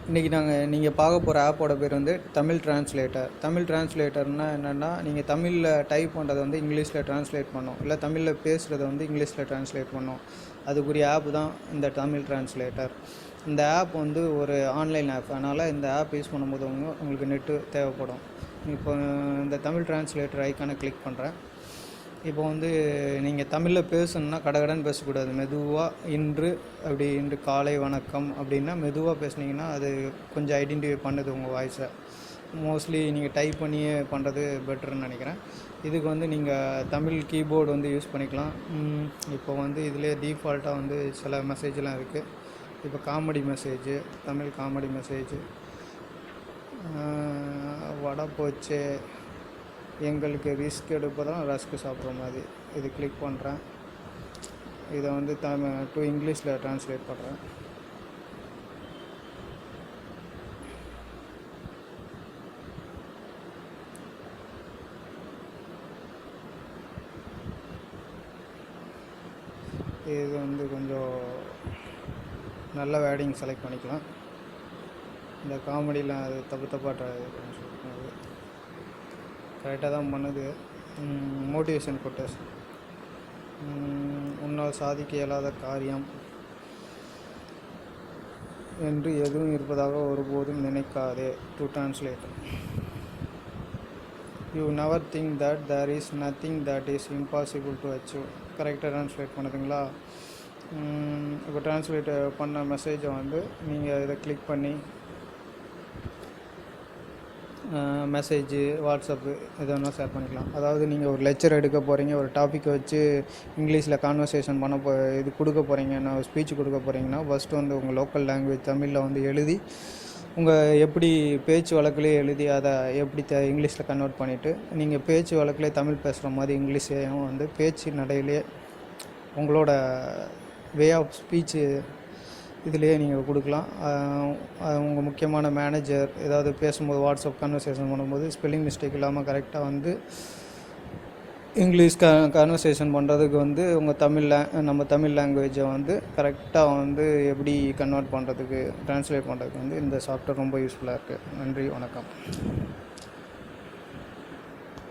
இன்றைக்கி நீங்கள் பார்க்க போகிற ஆப்போட பேர் வந்து தமிழ் டிரான்ஸ்லேட்டர். தமிழ் டிரான்ஸ்லேட்டர்னால் என்னென்னா, நீங்கள் தமிழில் டைப் பண்ணுறதை வந்து இங்கிலீஷில் ட்ரான்ஸ்லேட் பண்ணணும், இல்லை தமிழில் பேசுகிறத வந்து இங்கிலீஷில் ட்ரான்ஸ்லேட் பண்ணணும். அதுக்குரிய ஆப் தான் இந்த தமிழ் டிரான்ஸ்லேட்டர். இந்த ஆப் வந்து ஒரு ஆன்லைன் ஆப். அதனால் இந்த ஆப் யூஸ் பண்ணும்போது உங்களுக்கு நெட்டு தேவைப்படும். இப்போ இந்த தமிழ் டிரான்ஸ்லேட்டர் ஐக்கானை கிளிக் பண்ணுறேன். இப்போ வந்து நீங்கள் தமிழில் பேசணுன்னா கடகடன்னு பேசக்கூடாது. மெதுவாக இன்று காலை வணக்கம் அப்படின்னா மெதுவாக பேசுனீங்கன்னா அது கொஞ்சம் ஐடென்டிஃபை பண்ணுது உங்கள் வாய்ஸை. மோஸ்ட்லி நீங்கள் டைப் பண்ணியே பண்ணுறது பெட்டர்னு நினைக்கிறேன். இதுக்கு வந்து நீங்கள் தமிழ் கீபோர்டு வந்து யூஸ் பண்ணிக்கலாம். இப்போ வந்து இதிலே டீஃபால்ட்டாக வந்து சில மெசேஜ்லாம் இருக்குது. இப்போ comedy message, Tamil comedy message, வடை போச்சு, எங்களுக்கு ரிஸ்க் எடுப்பதான் ரஸ்க்கு சாப்பிட்ற மாதிரி. இது கிளிக் பண்ணுறேன். இதை வந்து டு இங்கிலீஷில் ட்ரான்ஸ்லேட் பண்ணுறேன். இது வந்து கொஞ்சம் நல்ல வேர்டிங் செலக்ட் பண்ணிக்கலாம். இந்த காமெடியில் அது தப்பாக கரெக்டாக தான் பண்ணுது. மோட்டிவேஷன் கொட்டேஷன், உன்னால் சாதிக்க இயலாத காரியம் என்று எதுவும் இருப்பதாக ஒருபோதும் நினைக்காதே. To translate, you never think that there is nothing that is impossible to achieve. கரெக்டாக ட்ரான்ஸ்லேட் பண்ணுதுங்களா? இப்போ ட்ரான்ஸ்லேட் பண்ண மெசேஜை வந்து நீங்கள் இதை கிளிக் பண்ணி மெசேஜு, வாட்ஸ்அப்பு எது வேணால் ஷேர் பண்ணிக்கலாம். அதாவது நீங்கள் ஒரு லெக்சர் எடுக்க போகிறீங்க, ஒரு டாப்பிக்கை வச்சு இங்கிலீஷில் கான்வர்சேஷன் இது கொடுக்க போகிறீங்கன்னா, ஸ்பீச் கொடுக்க போகிறீங்கன்னா, ஃபஸ்ட்டு வந்து உங்கள் லோக்கல் லாங்குவேஜ் தமிழில் வந்து எழுதி எப்படி பேச்சு வழக்கிலே எழுதி அதை எப்படி இங்கிலீஷில் கன்வெர்ட் பண்ணிவிட்டு நீங்கள் பேச்சு வழக்கிலே தமிழ் பேசுகிற மாதிரி இங்கிலீஷையும் வந்து பேச்சு நடையிலே உங்களோட வே ஆஃப் ஸ்பீச்சு இதிலேயே நீங்கள் கொடுக்கலாம். உங்கள் முக்கியமான மேனேஜர் ஏதாவது பேசும்போது, வாட்ஸ்அப் கன்வர்சேஷன் பண்ணும்போது ஸ்பெல்லிங் மிஸ்டேக் இல்லாமல் கரெக்டாக வந்து இங்கிலீஷ் கன்வர்சேஷன் பண்ணுறதுக்கு வந்து நம்ம தமிழ் லாங்குவேஜை வந்து கரெக்டாக வந்து எப்படி கன்வெர்ட் பண்ணுறதுக்கு, ட்ரான்ஸ்லேட் பண்ணுறதுக்கு வந்து இந்த சாஃப்ட்வேர் ரொம்ப யூஸ்ஃபுல்லாக இருக்குது. நன்றி, வணக்கம்.